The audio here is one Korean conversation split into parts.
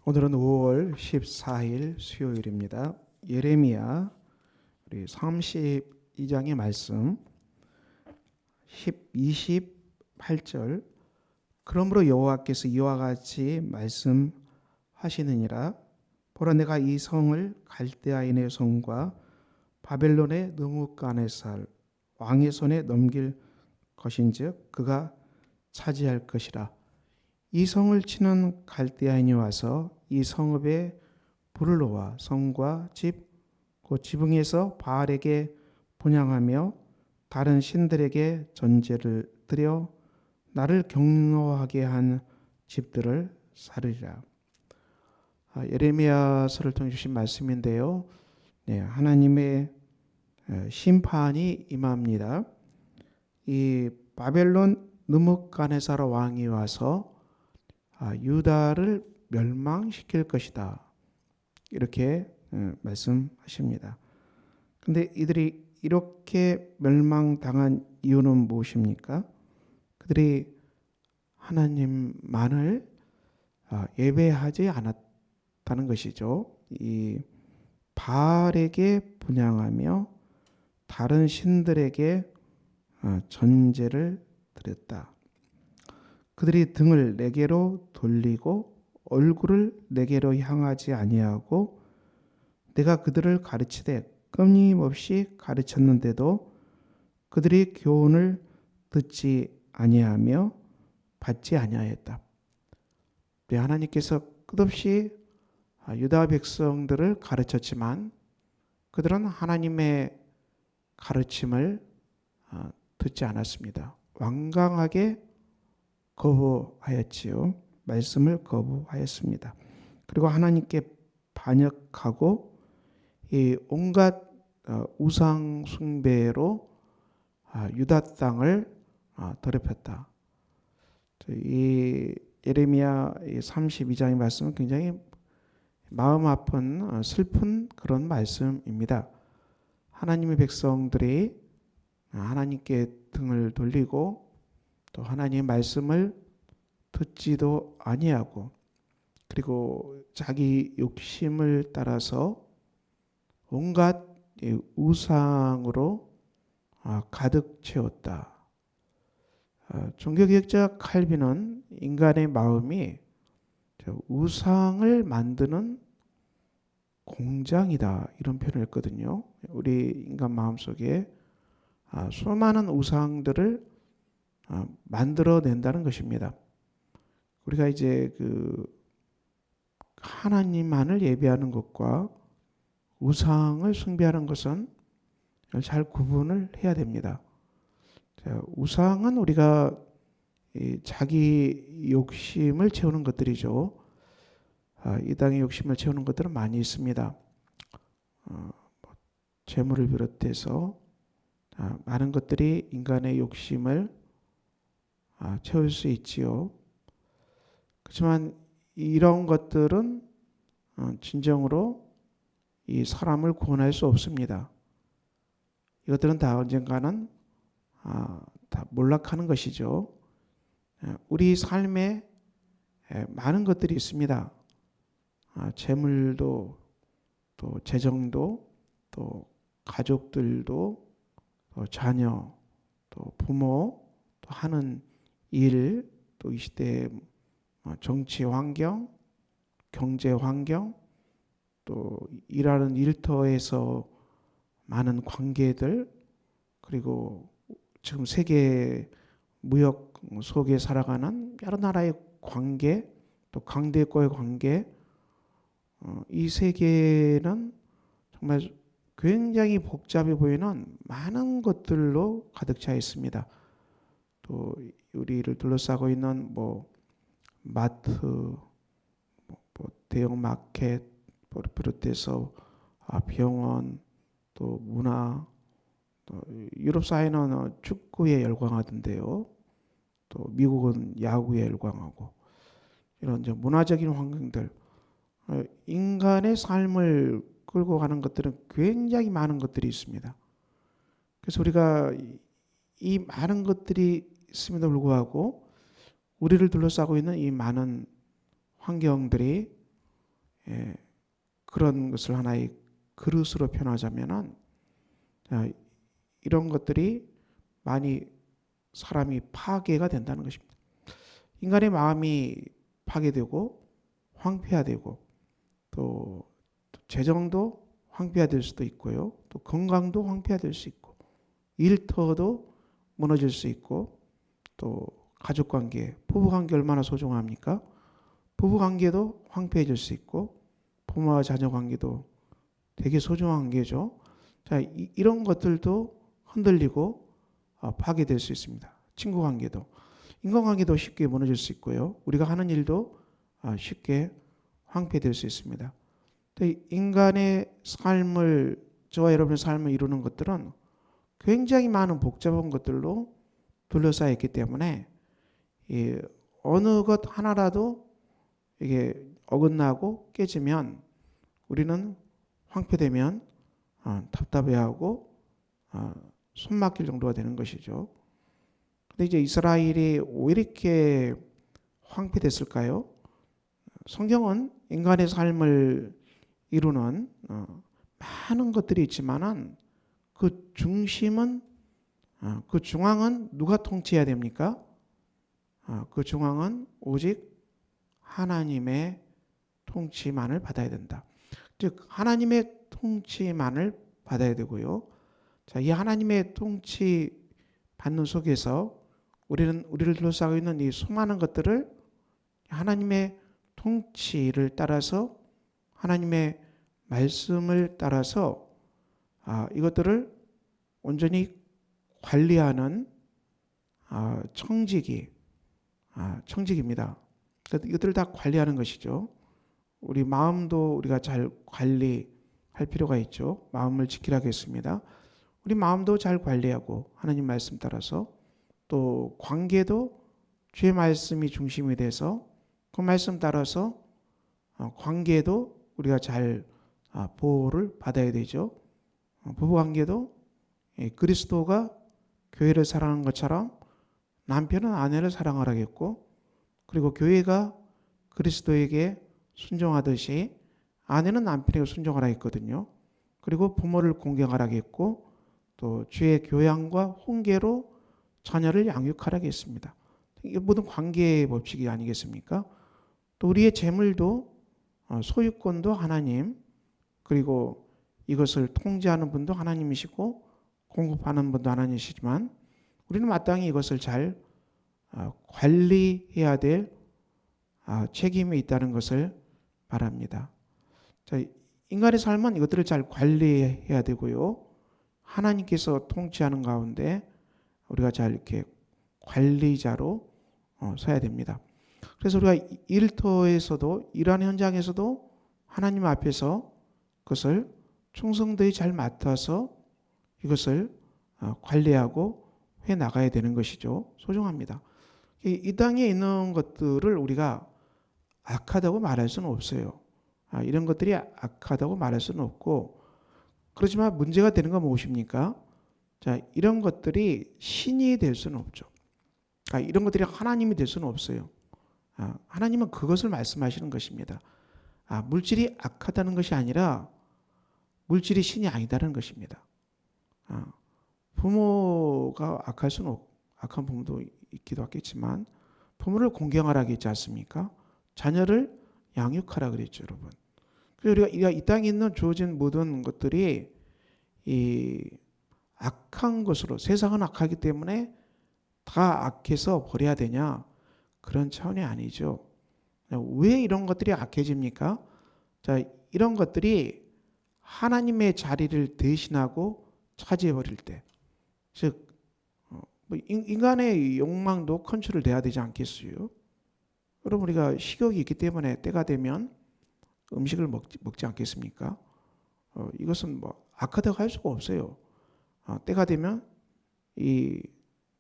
오늘은 5월 14일 수요일입니다. 예레미야 우리 32장의 말씀 28절. 그러므로 여호와께서 이와 같이 말씀하시느니라. 보라, 내가 이 성을 갈대아인의 손과 바벨론의 느부갓네살 왕의 손에 넘길 것인즉 그가 차지할 것이라. 이 성을 치는 갈대아인이 와서 이 성읍에 불을 놓아 성과 집, 곧 지붕에서 바알에게 분향하며 다른 신들에게 전제를 드려 나를 경노하게 한 집들을 살으리라. 예레미야서를 통해 주신 말씀인데요. 하나님의 심판이 임합니다. 이 바벨론 느부갓네살 왕이 와서 유다를 멸망시킬 것이다, 이렇게 말씀하십니다. 근데 이들이 이렇게 멸망당한 이유는 무엇입니까? 그들이 하나님만을 예배하지 않았다는 것이죠. 이 바알에게 분향하며 다른 신들에게 전제를 드렸다. 그들이 등을 내게로 돌리고 얼굴을 내게로 향하지 아니하고 내가 그들을 가르치되 끊임없이 가르쳤는데도 그들이 교훈을 듣지 아니하며 받지 아니하였다. 하나님께서 끝없이 유다 백성들을 가르쳤지만 그들은 하나님의 가르침을 듣지 않았습니다. 완강하게 거부하였지요. 말씀을 거부하였습니다. 그리고 하나님께 반역하고 이 온갖 우상 숭배로 유다 땅을 더럽혔다. 이 예레미야 32장의 말씀은 굉장히 마음 아픈 슬픈 그런 말씀입니다. 하나님의 백성들이 하나님께 등을 돌리고 또 하나님의 말씀을 듣지도 아니하고 그리고 자기 욕심을 따라서 온갖 우상으로 가득 채웠다. 종교개혁자 칼빈은 인간의 마음이 우상을 만드는 공장이다, 이런 표현을 했거든요. 우리 인간 마음속에 수많은 우상들을 만들어낸다는 것입니다. 우리가 이제 하나님만을 예배하는 것과 우상을 숭배하는 것은 잘 구분을 해야 됩니다. 우상은 우리가 자기 욕심을 채우는 것들이죠. 이 땅의 욕심을 채우는 것들은 많이 있습니다. 재물을 비롯해서 많은 것들이 인간의 욕심을 채울 수 있지요. 그렇지만 이런 것들은 진정으로 이 사람을 구원할 수 없습니다. 이것들은 다 언젠가는 다 몰락하는 것이죠. 우리 삶에 많은 것들이 있습니다. 재물도, 또 재정도, 또 가족들도, 또 자녀, 또 부모, 또 하는 일, 또 이 시대의 정치 환경, 경제 환경, 또 일하는 일터에서 많은 관계들, 그리고 지금 세계 무역 속에 살아가는 여러 나라의 관계, 또 강대국과의 관계, 이 세계는 정말 굉장히 복잡해 보이는 많은 것들로 가득 차 있습니다. 또 우리를 둘러싸고 있는 마트, 대형 마켓 비롯해서 병원, 또 문화, 또 유럽 사회는 축구에 열광하던데요. 또 미국은 야구에 열광하고, 이런 이제 문화적인 환경들, 인간의 삶을 끌고 가는 것들은 굉장히 많은 것들이 있습니다. 그래서 우리가 이 많은 것들이 있음에도 불구하고 우리를 둘러싸고 있는 이 많은 환경들이 그런 것을 하나의 그릇으로 표현하자면은 이런 것들이 많이 사람이 파괴가 된다는 것입니다. 인간의 마음이 파괴되고 황폐화되고 또 재정도 황폐화될 수도 있고요. 또 건강도 황폐화될 수 있고 일터도 무너질 수 있고 또 가족관계, 부부관계 얼마나 소중합니까? 부부관계도 황폐해질 수 있고 부모와 자녀 관계도 되게 소중한 관계죠. 자, 이런 것들도 흔들리고 파괴될 수 있습니다. 친구 관계도, 인간관계도 쉽게 무너질 수 있고요. 우리가 하는 일도 쉽게 황폐될 수 있습니다. 인간의 삶을, 저와 여러분의 삶을 이루는 것들은 굉장히 많은 복잡한 것들로 둘러싸여 있기 때문에 어느 것 하나라도 이게 어긋나고 깨지면 우리는 황폐되면 답답해하고 손 막힐 정도가 되는 것이죠. 근데 이제 이스라엘이 왜 이렇게 황폐됐을까요? 성경은 인간의 삶을 이루는 많은 것들이 있지만은 그 중심은 그 중앙은 누가 통치해야 됩니까? 그 중앙은 오직 하나님의 통치만을 받아야 된다. 즉 하나님의 통치만을 받아야 되고요. 자, 이 하나님의 통치 받는 속에서 우리를 둘러싸고 있는 이 수많은 것들을 하나님의 통치를 따라서 하나님의 말씀을 따라서 이것들을 온전히 관리하는 청직입니다. 이것들을 다 관리하는 것이죠. 우리 마음도 우리가 잘 관리할 필요가 있죠. 마음을 지키라고 했습니다. 우리 마음도 잘 관리하고 하나님 말씀 따라서 또 관계도 주의 말씀이 중심이 돼서 그 말씀 따라서 관계도 우리가 잘 보호를 받아야 되죠. 부부관계도 그리스도가 교회를 사랑하는 것처럼 남편은 아내를 사랑하라겠고 그리고 교회가 그리스도에게 순종하듯이 아내는 남편에게 순종하라 했거든요. 그리고 부모를 공경하라 했고 또 주의 교양과 훈계로 자녀를 양육하라 했습니다. 이게 모든 관계의 법칙이 아니겠습니까? 또 우리의 재물도 소유권도 하나님 그리고 이것을 통제하는 분도 하나님이시고 공급하는 분도 하나님이시지만 우리는 마땅히 이것을 잘 관리해야 될 책임이 있다는 것을 바랍니다. 자, 인간의 삶은 이것들을 잘 관리해야 되고요. 하나님께서 통치하는 가운데 우리가 잘 이렇게 관리자로 서야 됩니다. 그래서 우리가 일터에서도 일하는 현장에서도 하나님 앞에서 그것을 충성되이 잘 맡아서 이것을 관리하고 해 나가야 되는 것이죠. 소중합니다. 이 땅에 있는 것들을 우리가 악하다고 말할 수는 없어요. 이런 것들이 악하다고 말할 수는 없고 그렇지만 문제가 되는 건 무엇입니까? 자, 이런 것들이 신이 될 수는 없죠. 이런 것들이 하나님이 될 수는 없어요. 하나님은 그것을 말씀하시는 것입니다. 물질이 악하다는 것이 아니라 물질이 신이 아니다는 것입니다. 부모가 악할 수는 없고 악한 부모도 있기도 하겠지만 부모를 공경하라 했지 않습니까? 자녀를 양육하라 그랬죠, 여러분. 그래서 우리가 이 땅에 있는 주어진 모든 것들이 이 악한 것으로 세상은 악하기 때문에 다 악해서 버려야 되냐? 그런 차원이 아니죠. 왜 이런 것들이 악해집니까? 자, 이런 것들이 하나님의 자리를 대신하고 차지해 버릴 때, 즉 인간의 욕망도 컨트롤돼야 되지 않겠어요? 여러분 우리가 식욕이 있기 때문에 때가 되면 음식을 먹지 않겠습니까? 이것은 악하다고 할 수가 없어요. 때가 되면 이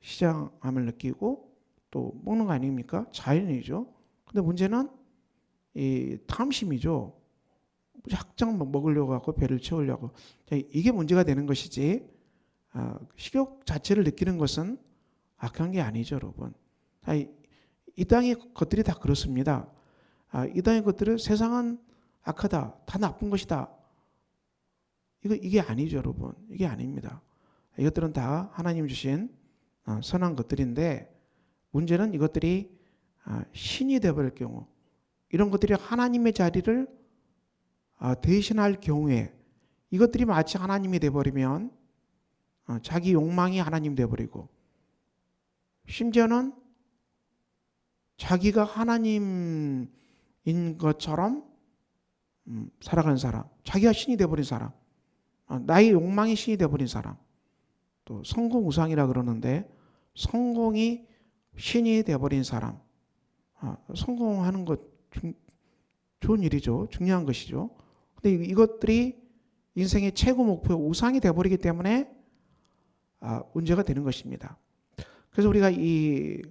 시장함을 느끼고 또 먹는 거 아닙니까? 자연이죠. 근데 문제는 이 탐심이죠. 확장 먹으려고 하고 배를 채우려고. 이게 문제가 되는 것이지 식욕 자체를 느끼는 것은 악한 게 아니죠, 여러분. 이 땅의 것들이 다 그렇습니다. 이 땅의 것들을 세상은 악하다, 다 나쁜 것이다. 이게 아니죠, 여러분. 이게 아닙니다. 이것들은 다 하나님 주신 선한 것들인데, 문제는 이것들이 신이 되어버릴 경우, 이런 것들이 하나님의 자리를 대신할 경우에, 이것들이 마치 하나님이 되어버리면 자기 욕망이 하나님 되어버리고, 심지어는 자기가 하나님인 것처럼 살아가는 사람, 자기가 신이 되어버린 사람, 나의 욕망이 신이 되어버린 사람, 또 성공우상이라 그러는데 성공이 신이 되어버린 사람, 성공하는 것 좋은 일이죠. 중요한 것이죠. 근데 이것들이 인생의 최고 목표 우상이 되어버리기 때문에 문제가 되는 것입니다. 그래서 우리가 이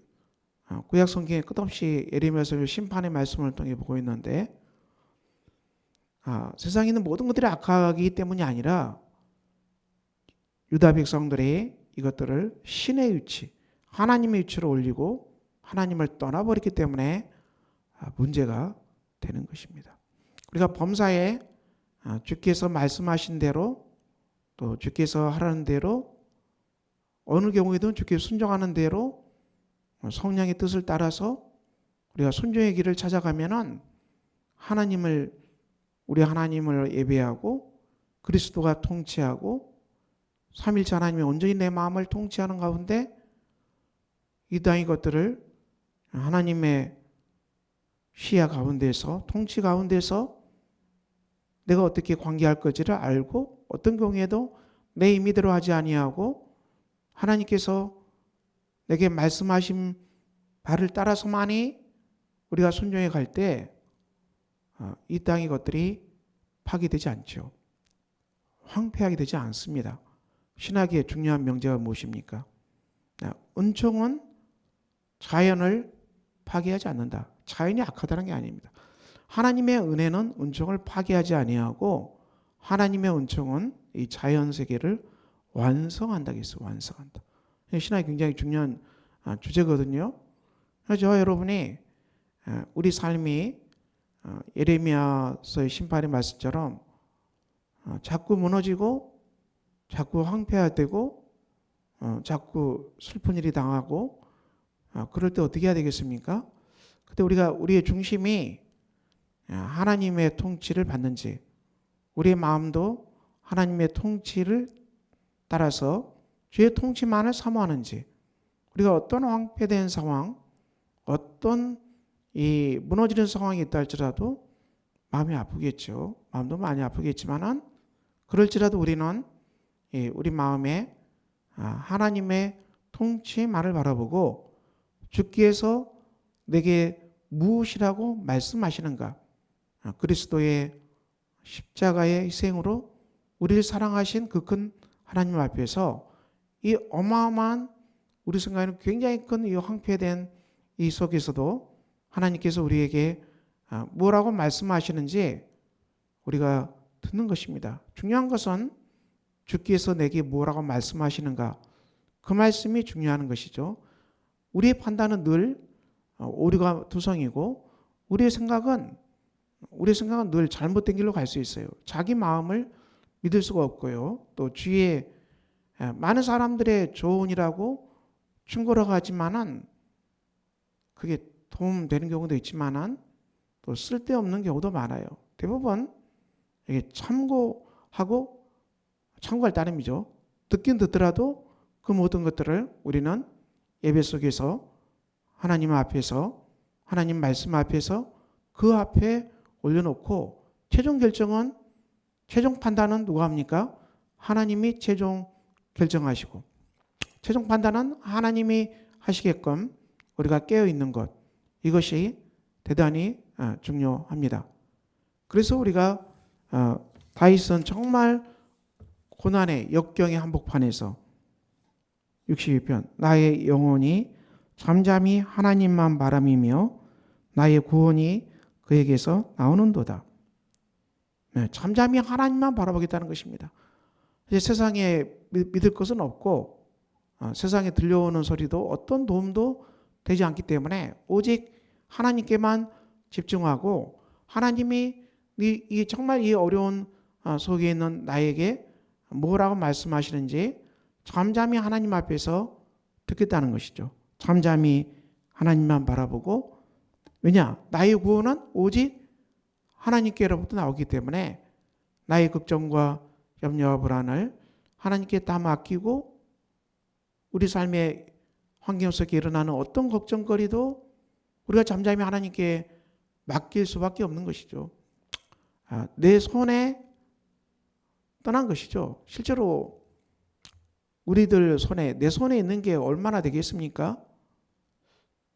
구약 성경에 끝없이 예레미야서 심판의 말씀을 통해 보고 있는데, 세상에 있는 모든 것들이 악하기 때문이 아니라 유다 백성들이 이것들을 신의 위치, 하나님의 위치로 올리고 하나님을 떠나버렸기 때문에 문제가 되는 것입니다. 우리가 범사에 주께서 말씀하신 대로, 또 주께서 하라는 대로, 어느 경우에도 주께서 순종하는 대로 성령의 뜻을 따라서 우리가 순종의 길을 찾아가면은 우리 하나님을 예배하고 그리스도가 통치하고 삼일체 하나님이 온전히 내 마음을 통치하는 가운데 이 땅의 것들을 하나님의 시야 가운데서, 통치 가운데서 내가 어떻게 관계할 것지를 알고, 어떤 경우에도 내 임의대로 하지 아니하고 하나님께서 내게 말씀하신 바를 따라서만이 우리가 순종해 갈 때 이 땅의 것들이 파괴되지 않죠. 황폐하게 되지 않습니다. 신학의 중요한 명제가 무엇입니까? 은총은 자연을 파괴하지 않는다. 자연이 악하다는 게 아닙니다. 하나님의 은혜는 은총을 파괴하지 아니하고, 하나님의 은총은 이 자연 세계를 완성한다 했어요. 완성한다. 신학이 굉장히 중요한 주제거든요. 그래서 여러분이 우리 삶이 예레미야서의 심판의 말씀처럼 자꾸 무너지고, 자꾸 황폐화되고, 자꾸 슬픈 일이 당하고, 그럴 때 어떻게 해야 되겠습니까? 그때 우리의 중심이 하나님의 통치를 받는지, 우리의 마음도 하나님의 통치를 따라서 주의 통치만을 사모하는지, 우리가 어떤 황폐된 상황, 어떤 이 무너지는 상황이 있다 할지라도 마음이 아프겠죠. 마음도 많이 아프겠지만은, 그럴지라도 우리는 우리 마음에 하나님의 통치만을 바라보고, 주께서 내게 무엇이라고 말씀하시는가, 그리스도의 십자가의 희생으로 우리를 사랑하신 그 큰 하나님 앞에서 이 어마어마한, 우리 생각에는 굉장히 큰 이 황폐된 이 속에서도 하나님께서 우리에게 뭐라고 말씀하시는지 우리가 듣는 것입니다. 중요한 것은 주께서 내게 뭐라고 말씀하시는가, 그 말씀이 중요한 것이죠. 우리의 판단은 늘 오류가 투성이고, 우리의 생각은 늘 잘못된 길로 갈 수 있어요. 자기 마음을 믿을 수가 없고요. 또 주위에 많은 사람들의 조언이라고 충고를 하지만은 그게 도움되는 경우도 있지만은 또 쓸데없는 경우도 많아요. 대부분 이게 참고할 따름이죠. 듣긴 듣더라도 그 모든 것들을 우리는 예배 속에서 하나님 앞에서, 하나님 말씀 앞에서 그 앞에 올려놓고, 최종 판단은 누가 합니까? 하나님이 최종 결정하시고, 최종 판단은 하나님이 하시게끔 우리가 깨어있는 것, 이것이 대단히 중요합니다. 그래서 우리가 다윗은 정말 고난의 역경의 한복판에서 62편, 나의 영혼이 잠잠히 하나님만 바람이며 나의 구원이 그에게서 나오는도다. 잠잠히 하나님만 바라보겠다는 것입니다. 이제 세상에 믿을 것은 없고, 세상에 들려오는 소리도 어떤 도움도 되지 않기 때문에 오직 하나님께만 집중하고, 하나님이 이 정말 이 어려운 속에 있는 나에게 뭐라고 말씀하시는지 잠잠히 하나님 앞에서 듣겠다는 것이죠. 잠잠히 하나님만 바라보고, 왜냐? 나의 구원은 오직 하나님께로부터 나오기 때문에 나의 걱정과 염려와 불안을 하나님께 다 맡기고, 우리 삶의 환경 속에 일어나는 어떤 걱정거리도 우리가 잠잠히 하나님께 맡길 수밖에 없는 것이죠. 내 손에 떠난 것이죠. 실제로 우리들 손에, 내 손에 있는 게 얼마나 되겠습니까?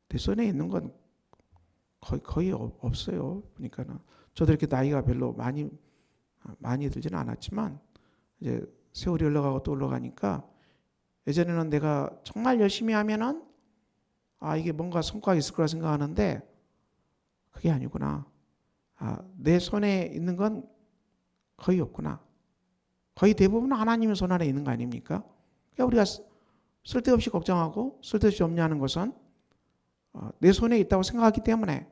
내 손에 있는 건 거의 없어요. 그러니까는 저도 이렇게 나이가 별로 많이 들지는 않았지만 이제 세월이 흘러가고 또 흘러가니까, 예전에는 내가 정말 열심히 하면은 이게 뭔가 성과가 있을 거라 생각하는데 그게 아니구나. 내 손에 있는 건 거의 없구나. 거의 대부분 하나님의 손 안에 있는 거 아닙니까? 그러니까 우리가 쓸데없이 걱정하고 쓸데없이 염려하는 것은 내 손에 있다고 생각하기 때문에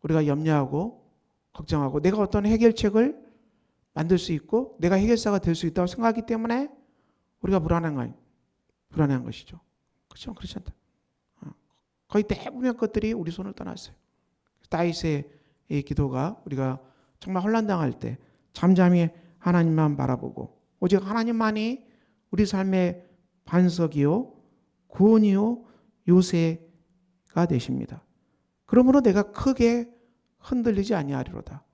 우리가 염려하고 걱정하고, 내가 어떤 해결책을 만들 수 있고 내가 해결사가 될 수 있다고 생각하기 때문에 우리가 불안한 것이죠. 그렇죠? 그렇지 않다. 거의 대부분의 것들이 우리 손을 떠났어요. 다윗의 이 기도가, 우리가 정말 혼란당할 때 잠잠히 하나님만 바라보고 오직 하나님만이 우리 삶의 반석이요 구원이요 요새가 되십니다. 그러므로 내가 크게 흔들리지 아니하리로다.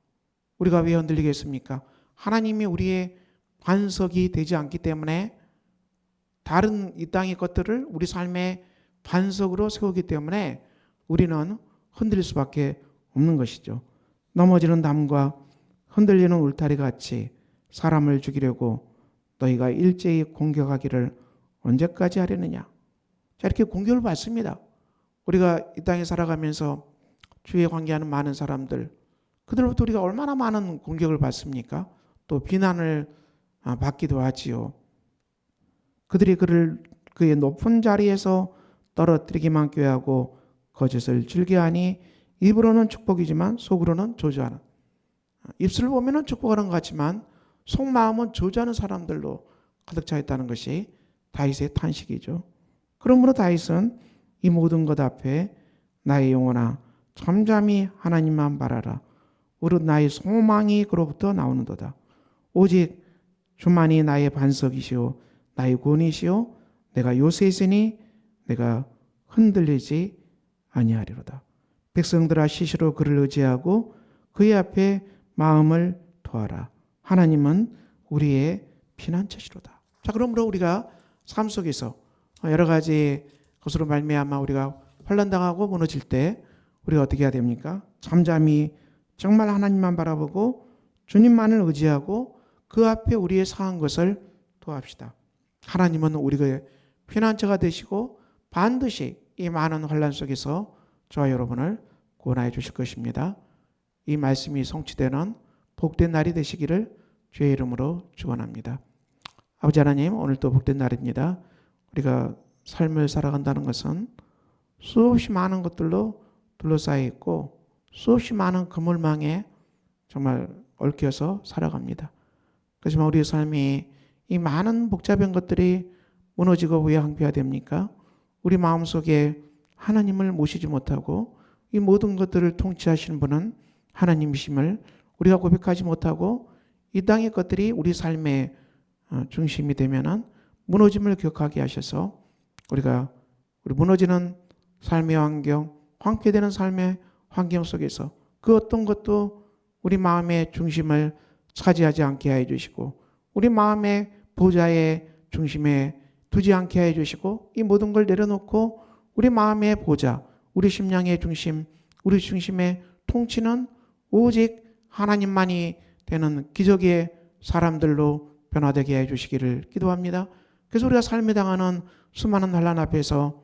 우리가 왜 흔들리겠습니까? 하나님이 우리의 반석이 되지 않기 때문에, 다른 이 땅의 것들을 우리 삶의 반석으로 세우기 때문에 우리는 흔들릴 수밖에 없는 것이죠. 넘어지는 담과 흔들리는 울타리 같이 사람을 죽이려고 너희가 일제히 공격하기를 언제까지 하려느냐. 자, 이렇게 공격을 받습니다. 우리가 이 땅에 살아가면서 주위에 관계하는 많은 사람들, 그들로부터 우리가 얼마나 많은 공격을 받습니까? 또 비난을 받기도 하지요. 그들이 그를 그의 높은 자리에서 떨어뜨리기만 꾀하고 거짓을 즐겨하니 입으로는 축복이지만 속으로는 저주하는, 입술을 보면 축복하는 것 같지만 속마음은 저주하는 사람들로 가득 차 있다는 것이 다윗의 탄식이죠. 그러므로 다윗은 이 모든 것 앞에 나의 영혼아 잠잠히 하나님만 바라라. 오롯 나의 소망이 그로부터 나오는도다. 오직 주만이 나의 반석이시오 나의 구원이시오 내가 요새 있으니 내가 흔들리지 아니하리로다. 백성들아 시시로 그를 의지하고 그의 앞에 마음을 토하라. 하나님은 우리의 피난처시로다. 자, 그러므로 우리가 삶 속에서 여러 가지 것으로 말미암아 우리가 혼란당하고 무너질 때 우리가 어떻게 해야 됩니까? 잠잠히 정말 하나님만 바라보고 주님만을 의지하고 그 앞에 우리의 상한 것을 도합시다. 하나님은 우리의 피난처가 되시고 반드시 이 많은 혼란 속에서 저와 여러분을 구원하여 주실 것입니다. 이 말씀이 성취되는 복된 날이 되시기를 주의 이름으로 축원합니다. 아버지 하나님, 오늘도 복된 날입니다. 우리가 삶을 살아간다는 것은 수없이 많은 것들로 둘러싸여 있고 수없이 많은 그물망에 정말 얽혀서 살아갑니다. 그렇지만 우리의 삶이 이 많은 복잡한 것들이 무너지고 왜 황폐화됩니까? 우리 마음속에 하나님을 모시지 못하고 이 모든 것들을 통치하시는 분은 하나님이심을 우리가 고백하지 못하고 이 땅의 것들이 우리 삶의 중심이 되면은 무너짐을 기억하게 하셔서 우리 무너지는 삶의 환경, 황폐되는 삶의 환경 속에서 그 어떤 것도 우리 마음의 중심을 차지하지 않게 해 주시고 우리 마음의 보좌의 중심에 두지 않게 해 주시고 이 모든 걸 내려놓고 우리 마음의 보좌, 우리 심령의 중심, 우리 중심의 통치는 오직 하나님만이 되는 기적의 사람들로 변화되게 해 주시기를 기도합니다. 그래서 우리가 삶에 당하는 수많은 환난 앞에서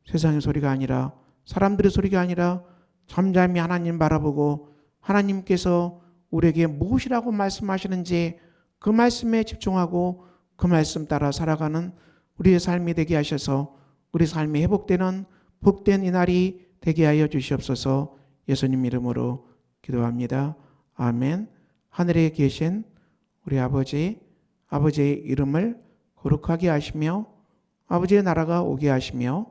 세상의 소리가 아니라 사람들의 소리가 아니라 잠잠히 하나님 바라보고 하나님께서 우리에게 무엇이라고 말씀하시는지 그 말씀에 집중하고 그 말씀 따라 살아가는 우리의 삶이 되게 하셔서 우리 삶이 회복되는 복된 이 날이 되게 하여 주시옵소서. 예수님 이름으로 기도합니다. 아멘. 하늘에 계신 우리 아버지의 이름을 거룩하게 하시며 아버지의 나라가 오게 하시며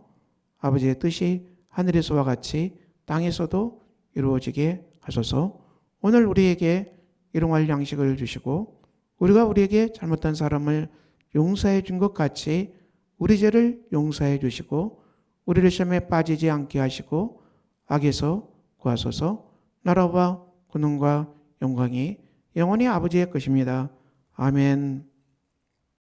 아버지의 뜻이 하늘에서와 같이 땅에서도 이루어지게 하소서. 오늘 우리에게 일용할 양식을 주시고 우리가 우리에게 잘못한 사람을 용서해 준 것 같이 우리 죄를 용서해 주시고 우리를 시험에 빠지지 않게 하시고 악에서 구하소서. 나라와 권능과 영광이 영원히 아버지의 것입니다. 아멘.